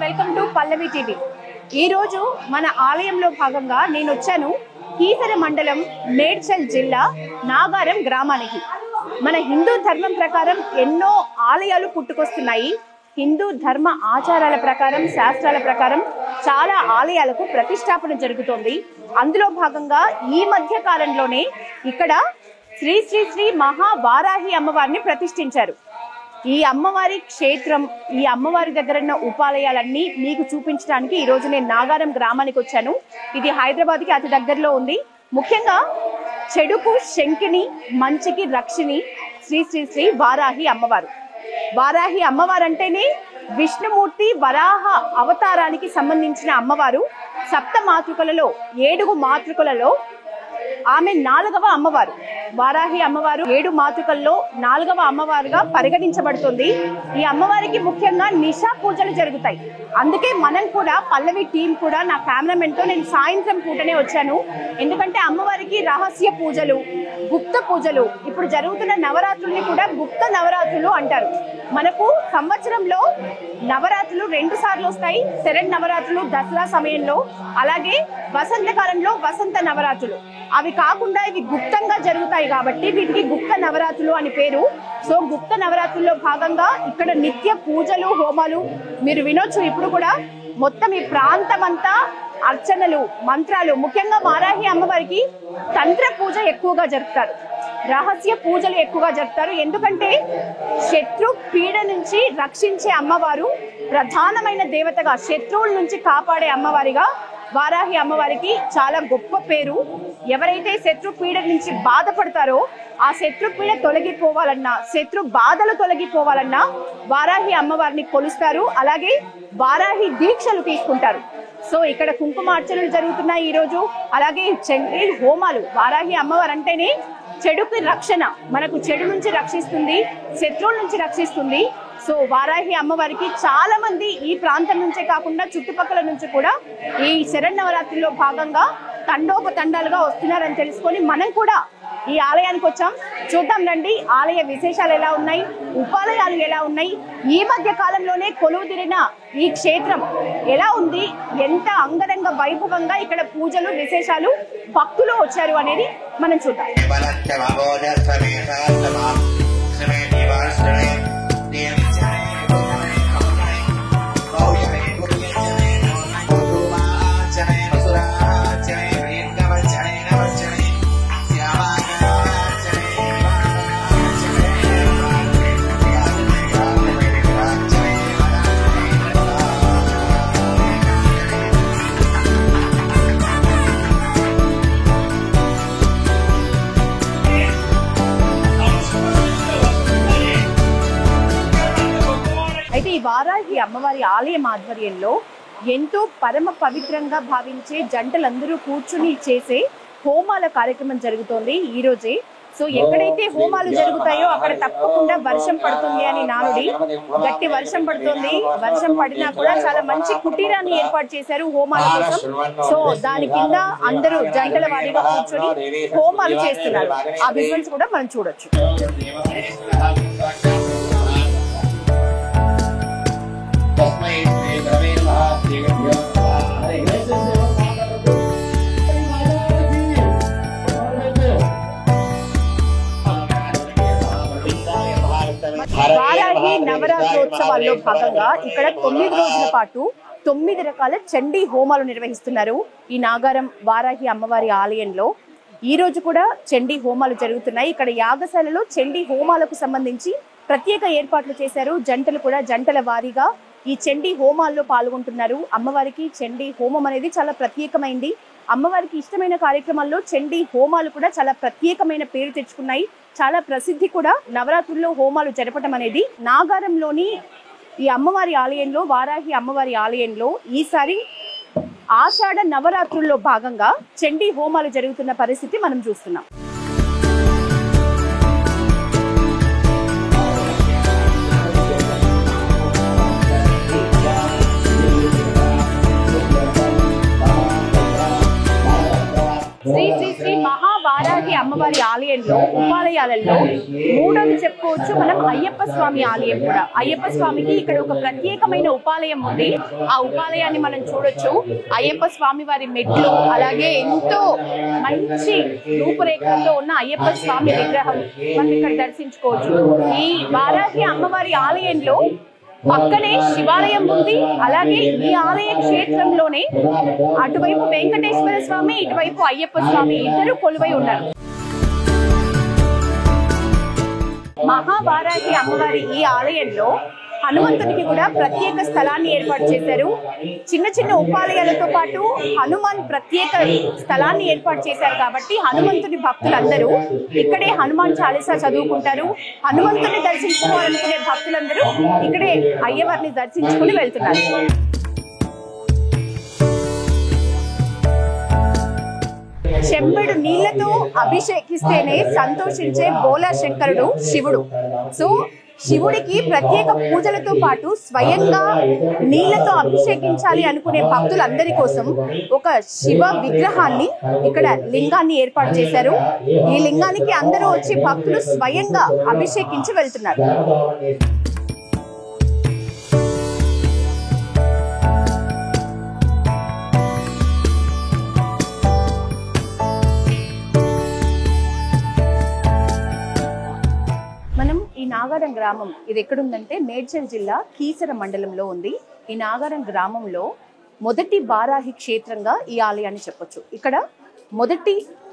Welcome to Pallavi TV. ఈ రోజు మన ఆలయంలో భాగంగా నేను వచ్చాను కీసర మండలం మేడ్చల్ జిల్లా నాగారం గ్రామానికి. మన హిందూ ధర్మం ప్రకారం ఎన్నో ఆలయాలు పుట్టుకొస్తున్నాయి. హిందూ ధర్మ ఆచారాల ప్రకారం, శాస్త్రాల ప్రకారం చాలా ఆలయాలకు ప్రతిష్టాపన జరుగుతోంది. అందులో భాగంగా ఈ మధ్య కాలంలోనే ఇక్కడ శ్రీ శ్రీ శ్రీ మహావారాహి అమ్మవారిని ప్రతిష్ఠించారు. ఈ అమ్మవారి క్షేత్రం, ఈ అమ్మవారి దగ్గర ఉన్న ఉపాలయాలన్నీ మీకు చూపించడానికి ఈ రోజు నేను నాగారం గ్రామానికి వచ్చాను. ఇది హైదరాబాద్కి అతి దగ్గరలో ఉంది. ముఖ్యంగా చెడుకు శంకిని, మంచికి రక్షిణి శ్రీ శ్రీ శ్రీ వారాహి అమ్మవారు. వారాహి అమ్మవారు అంటేనే విష్ణుమూర్తి వరాహ అవతారానికి సంబంధించిన అమ్మవారు. సప్త మాతృకలలో 7 మాతృకలలో ఆమె 4వ అమ్మవారు. వారాహి అమ్మవారు 7 మాతృకల్లో 4వ అమ్మవారుగా పరిగణించబడుతుంది. ఈ అమ్మవారికి ముఖ్యంగా నిశా పూజలు జరుగుతాయి. అందుకే మనం కూడా పల్లవి టీం కూడా నా కెమెరామెన్ తో నేను సాయంత్రం పూటనే వచ్చాను. ఎందుకంటే అమ్మవారికి రహస్య పూజలు, గుప్త పూజలు, ఇప్పుడు జరుగుతున్న నవరాత్రుల్ని కూడా గుప్త నవరాత్రులు అంటారు. మనకు సంవత్సరంలో నవరాత్రులు 2 సార్లు వస్తాయి. శరణ్ నవరాత్రులు దసరా సమయంలో, అలాగే వసంతకాలంలో వసంత నవరాత్రులు. అవి కాకుండా ఇవి గుప్తంగా జరుగుతాయి కాబట్టి వీటికి గుప్త నవరాత్రులు అని పేరు. సో గుప్త నవరాత్రుల్లో భాగంగా ఇక్కడ నిత్య పూజలు, హోమాలు మీరు వినొచ్చు. ఇప్పుడు కూడా మొత్తం ఈ ప్రాంతం అంతా అర్చనలు, మంత్రాలు. ముఖ్యంగా వారాహి అమ్మవారికి తంత్ర పూజ ఎక్కువగా జరుపుతారు, రహస్య పూజలు ఎక్కువగా జరుపుతారు. ఎందుకంటే శత్రు పీడ నుంచి రక్షించే అమ్మవారు, ప్రధానమైన దేవతగా శత్రువుల నుంచి కాపాడే అమ్మవారిగా వారాహి అమ్మవారికి చాలా గొప్ప పేరు. ఎవరైతే శత్రు పీడ నుంచి బాధపడతారో, ఆ శత్రు పీడ తొలగిపోవాలన్నా, శత్రు బాధలు తొలగిపోవాలన్నా వారాహి అమ్మవారిని కొలుస్తారు. అలాగే వారాహి దీక్షలు తీసుకుంటారు. సో ఇక్కడ కుంకుమార్చనలు జరుగుతున్నాయి ఈ రోజు. అలాగే చండీ హోమాలు. వారాహి అమ్మవారు అంటేనే చెడుకి రక్షణ, మనకు చెడు నుంచి రక్షిస్తుంది, శత్రువుల నుంచి రక్షిస్తుంది. సో వారాహి అమ్మవారికి చాలా మంది ఈ ప్రాంతం నుంచే కాకుండా చుట్టుపక్కల నుంచి కూడా ఈ శరన్నవరాత్రిలో భాగంగా తండోపతండాలుగా వస్తున్నారని తెలుసుకొని మనం కూడా ఈ ఆలయానికి వచ్చాం. చూద్దాం రండి ఆలయ విశేషాలు ఎలా ఉన్నాయి, ఉపాలయాలు ఎలా ఉన్నాయి, ఈ మధ్య కాలంలోనే కొలువుదిరిన ఈ క్షేత్రం ఎలా ఉంది, ఎంత అంగరంగ వైభవంగా ఇక్కడ పూజలు, విశేషాలు, భక్తులు వచ్చారు అనేది మనం చూద్దాం. అయితే ఈ వారాహి అమ్మవారి ఆలయం ఆధ్వర్యంలో ఎంతో పరమ పవిత్రంగా భావించే జంటలందరూ కూర్చుని చేసే హోమాల కార్యక్రమం జరుగుతోంది ఈ రోజే. సో ఎక్కడైతే హోమాలు జరుగుతాయో అక్కడ తప్పకుండా వర్షం పడుతుంది అని నానుడి. గట్టి వర్షం పడుతుంది. వర్షం పడినా కూడా చాలా మంచి కుటీరాన్ని ఏర్పాటు చేశారు హోమాల కోసం. సో దాని కింద అందరూ జంటల వారీగా కూర్చొని హోమాలు చేస్తున్నారు. ఆ విజువల్స్ కూడా మనం చూడొచ్చు. వారాహి నవరాత్రోత్సవాల్లో భాగంగా ఇక్కడ 9 రోజుల పాటు 9 రకాల చండీ హోమాలు నిర్వహిస్తున్నారు ఈ నాగారం వారాహి అమ్మవారి ఆలయంలో. ఈ రోజు కూడా చండీ హోమాలు జరుగుతున్నాయి. ఇక్కడ యాగశాలలో చండీ హోమాలకు సంబంధించి ప్రత్యేక ఏర్పాట్లు చేశారు. జంటలు కూడా జంటల వారీగా ఈ చండీ హోమాల్లో పాల్గొంటున్నారు. అమ్మవారికి చండీ హోమం అనేది చాలా ప్రత్యేకమైంది. అమ్మవారికి ఇష్టమైన కార్యక్రమాల్లో చండీ హోమాలు కూడా చాలా ప్రత్యేకమైన పేరు తెచ్చుకున్నాయి. చాలా ప్రసిద్ధి కూడా నవరాత్రుల్లో హోమాలు జరపడం అనేది. నాగారంలోని ఈ అమ్మవారి ఆలయంలో, వారాహి అమ్మవారి ఆలయంలో ఈసారి ఆషాఢ నవరాత్రుల్లో భాగంగా చండీ హోమాలు జరుగుతున్న పరిస్థితి మనం చూస్తున్నాం. శ్రీ శ్రీ శ్రీ మహావారాహి అమ్మవారి ఆలయంలో ఉపాలయాలలో మూడోది చెప్పుకోవచ్చు మనం అయ్యప్ప స్వామి ఆలయం కూడా. అయ్యప్ప స్వామికి ఇక్కడ ఒక ప్రత్యేకమైన ఉపాలయం ఉంది. ఆ ఉపాలయాన్ని మనం చూడొచ్చు. అయ్యప్ప స్వామి వారి మెట్లు, అలాగే ఎంతో మంచి రూపురేఖలతో ఉన్న అయ్యప్ప స్వామి విగ్రహం మనం ఇక్కడ దర్శించుకోవచ్చు. ఈ వారాహి అమ్మవారి ఆలయంలో పక్కనే శివాలయం ఉంది. అలాగే ఈ ఆలయ క్షేత్రంలోనే అటువైపు వెంకటేశ్వర స్వామి, ఇటువైపు అయ్యప్ప స్వామి ఇద్దరు కొలువై ఉన్నారు. మహావారాహి అమ్మవారి ఈ ఆలయంలో హనుమంతునికి కూడా ప్రత్యేక స్థలాన్ని ఏర్పాటు చేశారు. చిన్న చిన్న ఉపాలయాలతో పాటు హనుమాన్ ప్రత్యేక స్థలాన్ని ఏర్పాటు చేశారు కాబట్టి హనుమంతుని భక్తులందరూ ఇక్కడే హనుమాన్ చాలీసా చదువుకుంటారు. హనుమంతుని దర్శించుకోవాలనుకునే భక్తులందరూ ఇక్కడే అయ్యవారిని దర్శించుకుని వెళ్తున్నారు. చెంబెడు నీళ్లతో అభిషేకిస్తేనే సంతోషించే బోలా శంకరుడు శివుడు. సో శివుడికి ప్రత్యేక పూజలతో పాటు స్వయంగా నీళ్లతో అభిషేకించాలి అనుకునే భక్తులందరి కోసం ఒక శివ విగ్రహాన్ని, ఇక్కడ లింగాన్ని ఏర్పాటు చేశారు. ఈ లింగానికి అందరూ వచ్చి భక్తులు స్వయంగా అభిషేకించి వెళ్తున్నారు. నాగారం గ్రామం ఇది ఎక్కడుందంటే మేడ్చల్ జిల్లా కీసర మండలంలో ఉంది. ఈ నాగారం గ్రామంలో మొదటి వారాహి క్షేత్రంగా ఈ ఆలయాన్ని చెప్పొచ్చు. ఇక్కడ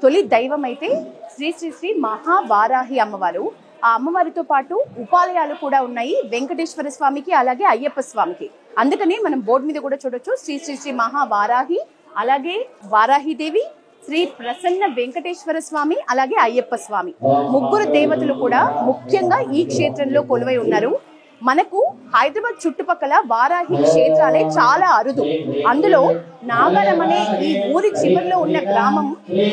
తొలి దైవం అయితే శ్రీ శ్రీ శ్రీ మహావారాహి అమ్మవారు. ఆ అమ్మవారితో పాటు ఉపాలయాలు కూడా ఉన్నాయి వెంకటేశ్వర స్వామికి, అలాగే అయ్యప్ప స్వామికి. అందుకని మనం బోర్డు మీద కూడా చూడొచ్చు శ్రీ శ్రీ శ్రీ మహావారాహి, అలాగే వారాహిదేవి, శ్రీ ప్రసన్న వెంకటేశ్వర స్వామి, అలాగే అయ్యప్ప స్వామి. ముగ్గురు దేవతలు కూడా ముఖ్యంగా ఈ క్షేత్రంలో కొలువై ఉన్నారు. మనకు హైదరాబాద్ చుట్టుపక్కల వారాహి క్షేత్రాలే చాలా అరుదు. అందులో నాగారం అనే ఈ ఊరి చివరిలో ఉన్న గ్రామం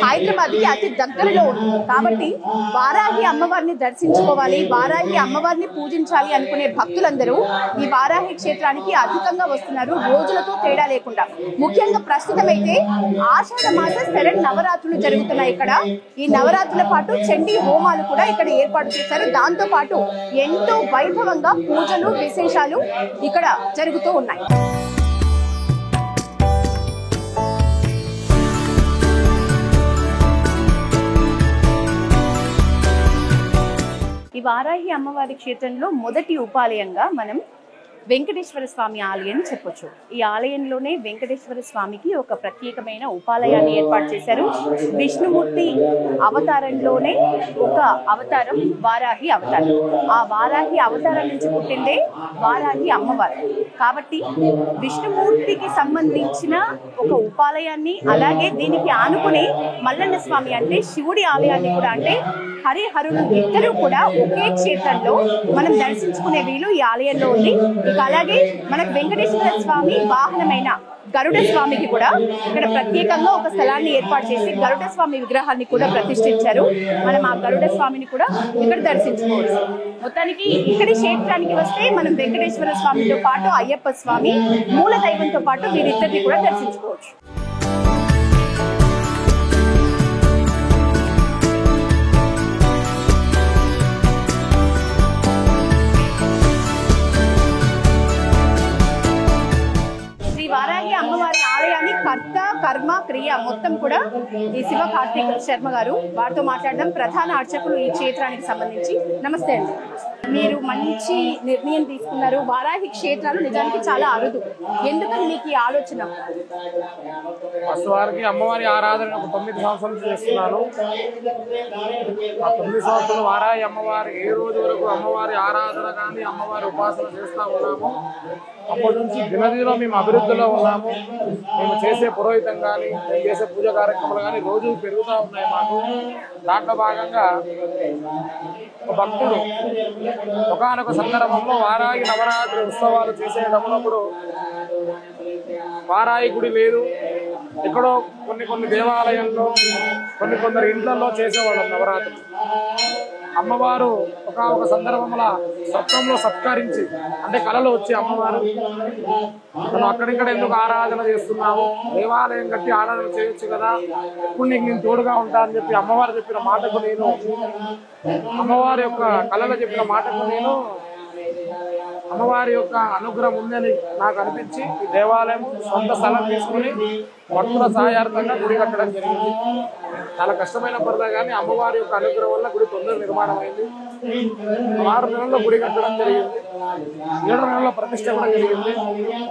హైదరాబాద్ కి అతి దగ్గరలో ఉంది. కాబట్టి వారాహి అమ్మవారిని దర్శించుకోవాలి, వారాహి అమ్మవారిని పూజించాలి అనుకునే భక్తులందరూ ఈ వారాహి క్షేత్రానికి అధికంగా వస్తున్నారు, రోజులతో తేడా లేకుండా. ముఖ్యంగా ప్రస్తుతం అయితే ఆషాఢ మాస శరణ్ నవరాత్రులు జరుగుతున్నాయి. ఇక్కడ ఈ నవరాత్రుల పాటు చండీ హోమాలు కూడా ఇక్కడ ఏర్పాటు చేశారు. దాంతో పాటు ఎంతో వైభవంగా పూజలు విశేషాలు ఇక్కడ జరుగుతూ ఉన్నాయి. ఈ వారాహి అమ్మవారి క్షేత్రంలో మొదటి ఉపాలయంగా మనం వెంకటేశ్వర స్వామి ఆలయం చెప్పొచ్చు. ఈ ఆలయంలోనే వెంకటేశ్వర స్వామికి ఒక ప్రత్యేకమైన ఉపాలయాన్ని ఏర్పాటు చేశారు. విష్ణుమూర్తి అవతారంలోనే ఒక అవతారం వారాహి అవతారం. ఆ వారాహి అవతారం నుంచి పుట్టిందే వారాహి అమ్మవారు. కాబట్టి విష్ణుమూర్తికి సంబంధించిన ఒక ఉపాలయాన్ని, అలాగే దీనికి ఆనుకుని మల్లన్న స్వామి అంటే శివుడి ఆలయాన్ని కూడా, అంటే హరిహరులు ఇద్దరు కూడా ఒకే క్షేత్రంలో మనం దర్శించుకునే వీలు ఈ ఆలయంలో ఉంది. అలాగే మనకు వెంకటేశ్వర స్వామి వాహనమైన గరుడ స్వామికి కూడా ఇక్కడ ప్రత్యేకంగా ఒక స్థలాన్ని ఏర్పాటు చేసి గరుడ స్వామి విగ్రహాన్ని కూడా ప్రతిష్ఠించారు. మనం ఆ గరుడ స్వామిని కూడా ఇక్కడ దర్శించుకోవచ్చు. మొత్తానికి ఇక్కడి క్షేత్రానికి వస్తే మనం వెంకటేశ్వర స్వామితో పాటు అయ్యప్ప స్వామి మూల దైవంతో పాటు వీరిద్దరిని కూడా దర్శించుకోవచ్చు. వారాహి అమ్మవారి ఆలయాన్ని కర్త కర్మ క్రియ మొత్తం కూడా ఈ శివ కార్తీక్ శర్మ గారు, వారితో మాట్లాడడం ప్రధాన అర్చకులు ఈ క్షేత్రానికి సంబంధించి. నమస్తే అండి. మీరు మంచి నిర్ణయం తీసుకున్నారు. వారాహి క్షేత్రాలు నిజానికి చాలా అరుదు. ఎందుకని మీకు ఈ ఆలోచన? వారికి అమ్మవారి ఆరాధన 9 సంవత్సరాలు చేస్తున్నాను. ఆ 9 సంవత్సరాలు వారాహి అమ్మవారి ఏ రోజు వరకు అమ్మవారి ఆరాధన కానీ అమ్మవారి ఉపాసన చేస్తూ ఉన్నాము. అప్పటి నుంచి దినదిలో మేము అభివృద్ధిలో ఉన్నాము. మేము చేసే పురోహితం కానీ, మేము చేసే పూజ కార్యక్రమాలు కానీ రోజులు పెరుగుతూ ఉన్నాయి మాకు. దాంట్లో భాగంగా ఒక భక్తుడు ఒకానొక సందర్భంలో వారాహి నవరాత్రి ఉత్సవాలు చేసేటప్పుడు వారాహి గుడి లేదు, ఎక్కడో కొన్ని దేవాలయంలో కొందరు ఇంట్లలో చేసేవాళ్ళం నవరాత్రులు. అమ్మవారు ఒక సందర్భంలో స్వప్నంలో సత్కరించి అంటే కళలో వచ్చి అమ్మవారు మనం అక్కడిక్కడ ఎందుకు ఆరాధన చేస్తున్నాము, దేవాలయం కట్టి ఆరాధన చేయొచ్చు కదా, ఇప్పుడు నీకు నేను తోడుగా ఉంటా అని చెప్పి అమ్మవారు చెప్పిన మాటకు నేను అమ్మవారి యొక్క కళలో చెప్పిన మాటకు నేను అమ్మవారి యొక్క అనుగ్రహం ఉందని నాకు అనిపించి ఈ దేవాలయం సొంత స్థలం తీసుకుని భక్తుల సహాయార్థంగా గుడి కట్టడం జరిగింది. చాలా కష్టమైన పనులు కానీ అమ్మవారి యొక్క అనుగ్రహం వల్ల గుడి తొందర నిర్మాణం అయింది. 6 నెలల్లో గుడి కట్టడం జరిగింది. 7 నెలల్లో ప్రతిష్ట కూడా జరిగింది.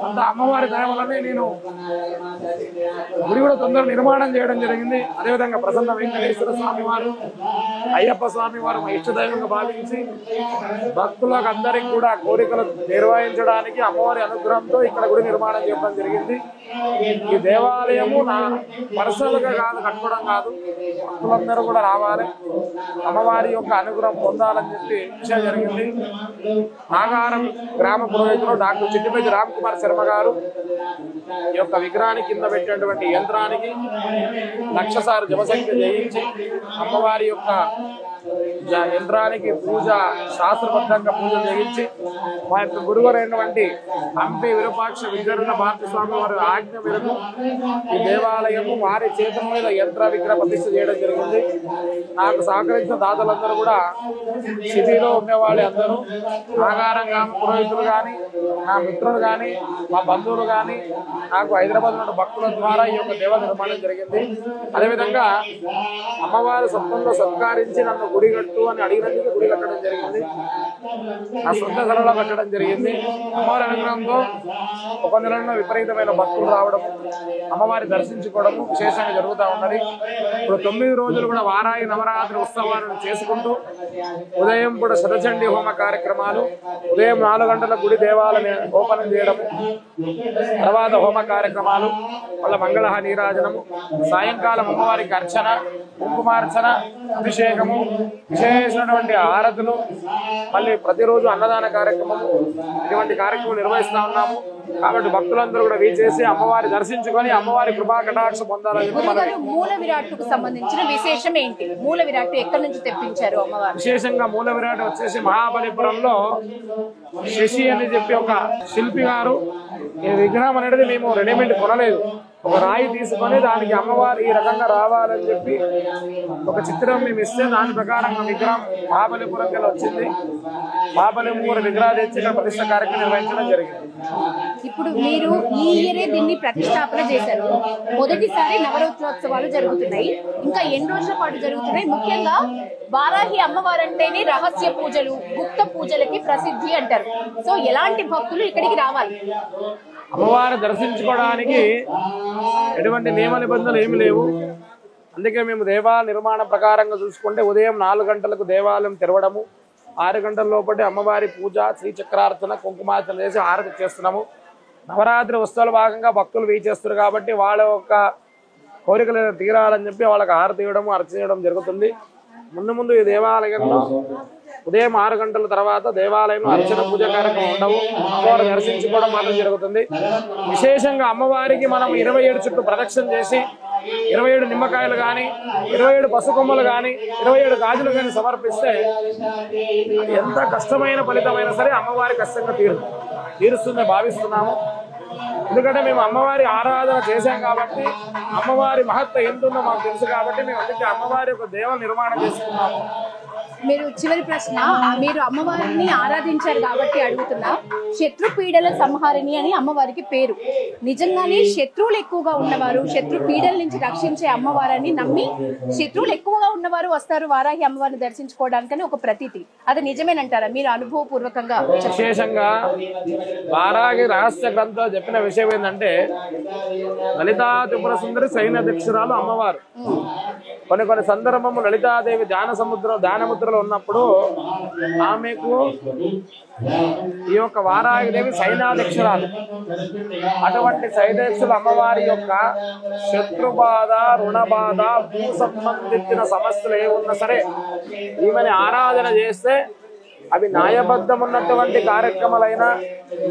అంత అమ్మవారి దయ వల్లనే నేను గుడి కూడా తొందర నిర్మాణం చేయడం జరిగింది. అదేవిధంగా ప్రసన్న వెంకటేశ్వర స్వామి వారు, అయ్యప్ప స్వామి వారు మా ఇష్టదైవంగా భావించి భక్తులకు అందరికి కూడా కోరికలు నిర్వహించడానికి అమ్మవారి అనుగ్రహంతో ఇక్కడ గుడి నిర్మాణం చేయడం జరిగింది. ఈ దేవాలయము నా పర్సనల్ గా కాదు, కట్టుకోవడం కాదు, భక్తులందరూ కూడా రావాలి, అమ్మవారి యొక్క అనుగ్రహం పొందాలని చెప్పి విషయం జరిగింది. నాగారం గ్రామ పురోహితులు డాక్టర్ చిట్టిపల్లి రామ్ కుమార్ శర్మ గారు ఈ యొక్క విగ్రహానికి కింద పెట్టినటువంటి యంత్రానికి 1,00,000 సార్లు జపశక్తి చేయించి అమ్మవారి యొక్క యంత్రానికి పూజ శాస్త్రబద్ధంగా పూజలు చేయించి మా యొక్క గురువురైనటువంటి హంపి విరూపాక్ష విద్యారణ భారతి స్వామి వారి ఆజ్ఞ మేరకు ఈ దేవాలయము వారి చేతుల మీద యంత్ర విగ్రహ ప్రతిష్ఠ చేయడం జరిగింది. నాకు సహకరించిన దాతలందరూ కూడా సిటీలో ఉండేవాళ్ళు అందరూ, నాగారం గ్రామ పురోహితులు కానీ, నా మిత్రులు కానీ, మా బంధువులు కానీ, నాకు హైదరాబాద్ నుండి భక్తుల ద్వారా ఈ యొక్క దేవ నిర్మాణం జరిగింది. అదేవిధంగా అమ్మవారి సొంతంలో సత్కరించి నన్ను గుడి కట్టు అని అడిగినందుకు గుడి కట్టడం జరిగింది. ఆ సొంత స్థలంలో కట్టడం జరిగింది. అమ్మవారి అనుగ్రహంతో ఒక నెలలో విపరీతమైన భక్తులు రావడం, అమ్మవారి దర్శించుకోవడము విశేషంగా జరుగుతూ ఉన్నది. ఇప్పుడు 9 రోజులు కూడా వారాయి నవరాత్రి ఉత్సవాలను చేసుకుంటూ ఉదయం కూడా శతచండీ హోమ కార్యక్రమాలు, ఉదయం 4 గంటల గుడి దేవాలయం ఓపెన్ చేయడము, తర్వాత హోమ కార్యక్రమాలు, మళ్ళీ మంగళ నీరాజనము, సాయంకాలం అమ్మవారికి అర్చన, కుంకుమార్చన, అభిషేకము, విశేషమైనటువంటి ఆరతులు, మళ్ళీ ప్రతిరోజు అన్నదాన కార్యక్రమము, ఇటువంటి కార్యక్రమం నిర్వహిస్తా ఉన్నాము. కాబట్టి భక్తులందరూ కూడా వీచేసి అమ్మవారి దర్శించుకొని అమ్మవారి కృపా కటాక్ష పొందాలని మూల విరాట్కు సంబంధించిన విశేషం ఏంటి? మూల విరాట్ ఎక్కడి నుంచి తెప్పించారు అమ్మవారు? విశేషంగా మూల విరాట్ వచ్చేసి మహాబలిపురంలో శశి అని చెప్పి ఒక శిల్పి గారు ఈ విగ్రహం అనేది మేము రెడీమేడ్ కొనలేదు, ఒక రాయి తీసుకొని దానికి అమ్మవారు ఈ రకంగా రావాలని చెప్పి ఒక చిత్రం మేము ఇస్తే దాని ప్రకారంగా విగ్రహం మహాబలిపురంకి వచ్చింది. మహాబలిపురం విగ్రహాలు తెచ్చి ఇక్కడ ప్రతిష్ట కార్యక్రమం నిర్వహించడం జరిగింది. ఇప్పుడు మీరు ఈ ఇయరే దీన్ని ప్రతిష్టాపన చేశారు. మొదటిసారి నవరాత్రోత్సవాలు జరుగుతున్నాయి. ఇంకా ఎన్ని రోజుల పాటు జరుగుతున్నాయి? ముఖ్యంగా వారాహి అమ్మవారు అంటేనే రహస్య పూజలు, గుప్త పూజలకి ప్రసిద్ధి అంటారు. సో ఎలాంటి భక్తులు ఇక్కడికి రావాలి? అమ్మవారిని దర్శించుకోవడానికి ఎటువంటి నియమ నిబంధనలు ఏమి లేవు. అందుకే మేము దేవాలయ నిర్మాణం ప్రకారంగా చూసుకుంటే ఉదయం 4 గంటలకు దేవాలయం తెరవడము, 6 గంటల లోపటి అమ్మవారి పూజ, శ్రీచక్రార్చన, కుంకుమార్చన చేసి హారతి చేస్తున్నాము. నవరాత్రి ఉత్సవాల భాగంగా భక్తులు వీచేస్తారు కాబట్టి వాళ్ళ యొక్క కోరికలు తీరాలని చెప్పి వాళ్ళకి హారతి ఇవ్వడం, అర్చన చేయడం జరుగుతుంది. ముందు ఈ దేవాలయంలో ఉదయం 6 గంటల తర్వాత దేవాలయంలో అర్చన పూజ కార్యక్రమం ఉండవు, అమ్మవారు దర్శించుకోవడం మాత్రం జరుగుతుంది. విశేషంగా అమ్మవారికి మనం 27 చుట్టూ ప్రదక్షిణ చేసి 27 నిమ్మకాయలు కానీ, 27 పసుకొమ్మలు కానీ, 27 గాజులు కానీ సమర్పిస్తే ఎంత కష్టమైన ఫలితమైనా సరే అమ్మవారి కష్టంగా తీరుస్తుందని భావిస్తున్నాము. ఎందుకంటే మేము అమ్మవారి ఆరాధన చేశాం కాబట్టి, అమ్మవారి మహత్వ ఎంతుందో మాకు తెలుసు కాబట్టి మేము అందుకే అమ్మవారి యొక్క దేవ నిర్మాణం చేసుకున్నాము. మీరు చివరి ప్రశ్న, మీరు అమ్మవారిని ఆరాధించారు కాబట్టి అడుగుతున్నా, శత్రు పీడల సంహారిణి అని అమ్మవారికి పేరు. నిజంగానే శత్రువులు ఎక్కువగా ఉన్నవారు, శత్రు పీడల నుంచి రక్షించే అమ్మవారిని నమ్మి శత్రువులు ఎక్కువగా ఉన్నవారు వస్తారు వారాహి అమ్మవారిని దర్శించుకోవడానికని ఒక ప్రతీతి. అది నిజమేనంటారా మీరు అనుభవపూర్వకంగా? విశేషంగా వారాహి రహస్య గ్రంథంలో చెప్పిన విషయం ఏంటంటే, లలితా త్రిపుర సుందరి సైన్యాధ్యక్షురాలు అమ్మవారు. కొన్ని సందర్భము లలితాదేవి ధ్యానముద్రలో ఉన్నప్పుడు ఆమెకు ఈ యొక్క వారాహిదేవి సైన్యాధ్యక్షురాలు. అటువంటి సైన్యాధ్యక్షుల అమ్మవారి యొక్క శత్రుబాధ, రుణబాధ, భూ సంబంధించిన సమస్యలు ఏమున్నా సరే ఈమెని ఆరాధన చేస్తే అవి న్యాయబద్ధం ఉన్నటువంటి కార్యక్రమాలైనా,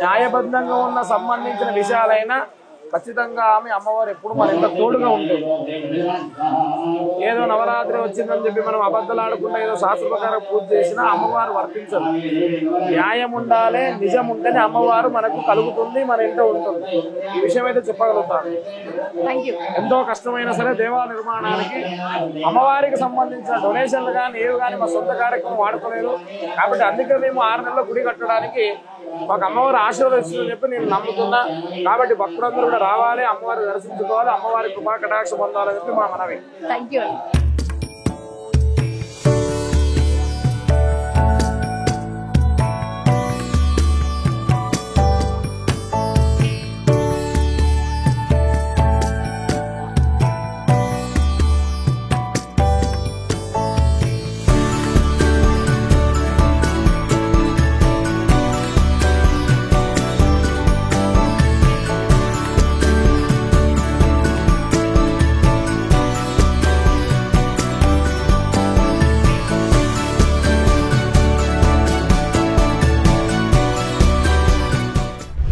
న్యాయబద్ధంగా ఉన్న సంబంధించిన విషయాలైనా ఖచ్చితంగా ఆమె అమ్మవారు ఎప్పుడు మన ఇంట్లో తోడుగా ఉంటుంది. ఏదో నవరాత్రి వచ్చిందని చెప్పి మనం అబద్ధాలు ఆడకుండా ఏదో శాస్త్ర ప్రకారం పూజ చేసినా అమ్మవారు వర్తించదు. న్యాయం ఉండాలి, నిజం ఉంటేనే అమ్మవారు మనకు కలుగుతుంది, మన ఇంట్లో ఉంటుంది. ఈ విషయం అయితే చెప్పగలుగుతాను. ఎంతో కష్టమైనా సరే దేవాలయ నిర్మాణానికి అమ్మవారికి సంబంధించిన డొనేషన్లు కానీ ఏవి కానీ మా సొంత కార్యక్రమం వాడుకోలేదు. కాబట్టి అందుకే మేము 6 నెలల గుడి కట్టడానికి మాకు అమ్మవారు ఆశీర్వదిస్తుందని చెప్పి నేను నమ్ముతున్నా. కాబట్టి భక్తులందరూ కూడా రావాలి, అమ్మవారిని దర్శించుకోవాలి, అమ్మవారి కృపా కటాక్ష పొందాలని చెప్పి మా మనవి.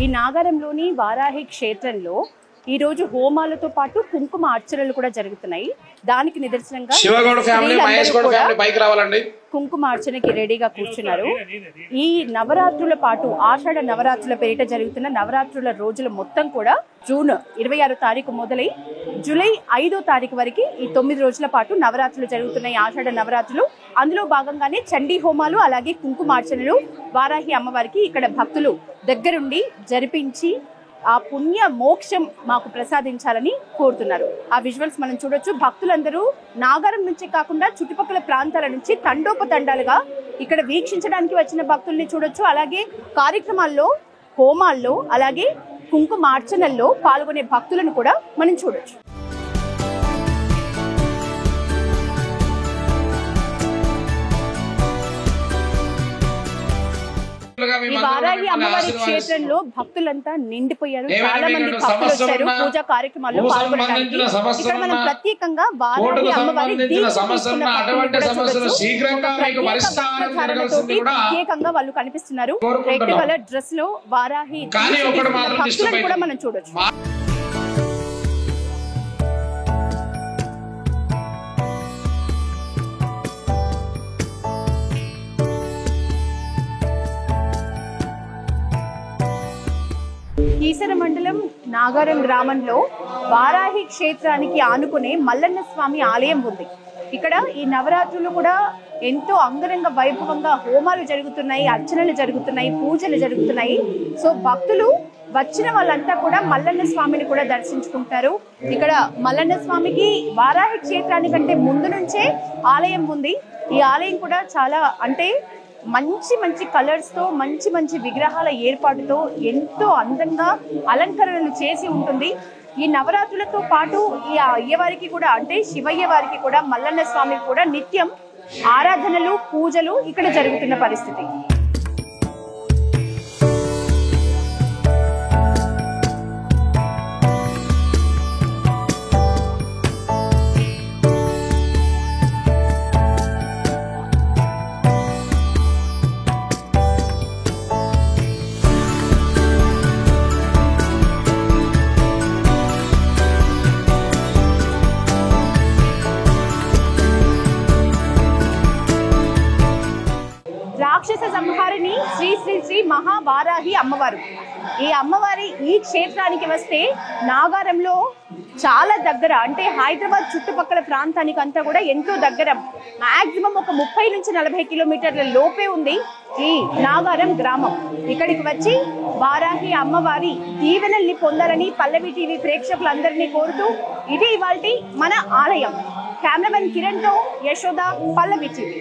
ఈ నాగరంలోని వారాహి క్షేత్రంలో ఈ రోజు హోమాలతో పాటు కుంకుమ అర్చనలు కూడా జరుగుతున్నాయి. దానికి నిదర్శనంగా కుంకుమ అర్చనకి రెడీగా కూర్చున్నారు. ఈ నవరాత్రుల పాటు ఆషాఢ నవరాత్రుల పేరిట జరుగుతున్న నవరాత్రుల రోజుల మొత్తం కూడా జూన్ 26 తారీఖు మొదలై జూలై 5వ తారీఖు వరకు ఈ 9 రోజుల పాటు నవరాత్రులు జరుగుతున్నాయి. ఆషాఢ నవరాత్రులు అందులో భాగంగానే చండీ హోమాలు అలాగే కుంకుమార్చనలు వారాహి అమ్మవారికి ఇక్కడ భక్తులు దగ్గరుండి జరిపించి ఆ పుణ్య మోక్షం మాకు ప్రసాదించాలని కోరుతున్నారు. ఆ విజువల్స్ మనం చూడొచ్చు. భక్తులందరూ నాగారం నుంచి కాకుండా చుట్టుపక్కల ప్రాంతాల నుంచి తండోపతండాలుగా ఇక్కడ వీక్షించడానికి వచ్చిన భక్తుల్ని చూడొచ్చు. అలాగే కార్యక్రమాల్లో, హోమాల్లో, అలాగే కుంకుమార్చనల్లో పాల్గొనే భక్తులను కూడా మనం చూడొచ్చు. ఈ వారాహి అమ్మవారి క్షేత్రంలో భక్తులంతా నిండిపోయారు. చాలా మంది భక్తులు వచ్చారు పూజా కార్యక్రమాల్లో పాల్గొనడానికి. ఇక్కడ మనం ప్రత్యేకంగా వారాహి అమ్మవారి ప్రత్యేకంగా వాళ్ళు కనిపిస్తున్నారు. రెడ్ కలర్ డ్రెస్ లో వారాహి భక్తులను కూడా మనం చూడొచ్చు. కీసర మండలం నాగారం గ్రామంలో వారాహి క్షేత్రానికి ఆనుకునే మల్లన్న స్వామి ఆలయం ఉంది. ఇక్కడ ఈ నవరాత్రులు కూడా ఎంతో అంగరంగ వైభవంగా హోమాలు జరుగుతున్నాయి, అర్చనలు జరుగుతున్నాయి, పూజలు జరుగుతున్నాయి. సో భక్తులు వచ్చిన వాళ్ళంతా కూడా మల్లన్న స్వామిని కూడా దర్శించుకుంటారు. ఇక్కడ మల్లన్న స్వామికి వారాహి క్షేత్రానికంటే ముందు నుంచే ఆలయం ఉంది. ఈ ఆలయం కూడా చాలా అంటే మంచి మంచి కలర్స్ తో మంచి మంచి విగ్రహాల ఏర్పాటుతో ఎంతో అందంగా అలంకరణలు చేసి ఉంటుంది. ఈ నవరాత్రులతో పాటు ఈ అయ్యవారికి కూడా అంటే శివయ్య వారికి కూడా మల్లన్న స్వామికి కూడా నిత్యం ఆరాధనలు పూజలు ఇక్కడ జరుగుతున్న పరిస్థితి. రాక్షస సంహారిణి శ్రీ శ్రీ శ్రీ మహావారాహి అమ్మవారు. ఈ అమ్మవారి ఈ క్షేత్రానికి వస్తే నాగారంలో చాలా దగ్గర అంటే హైదరాబాద్ చుట్టుపక్కల ప్రాంతానికి అంతా కూడా ఎంతో దగ్గర. మాక్సిమం ఒక 30 నుంచి 40 కిలోమీటర్ల లోపే ఉంది ఈ నాగారం గ్రామం. ఇక్కడికి వచ్చి వారాహి అమ్మవారి దీవెనల్ని పొందాలని పల్లవి టీవీ ప్రేక్షకులందరినీ కోరుతూ ఇది ఇవాల్టి మన ఆలయం. కెమెరామెన్ కిరణ్ తో యశోద, పల్లవి టీవీ.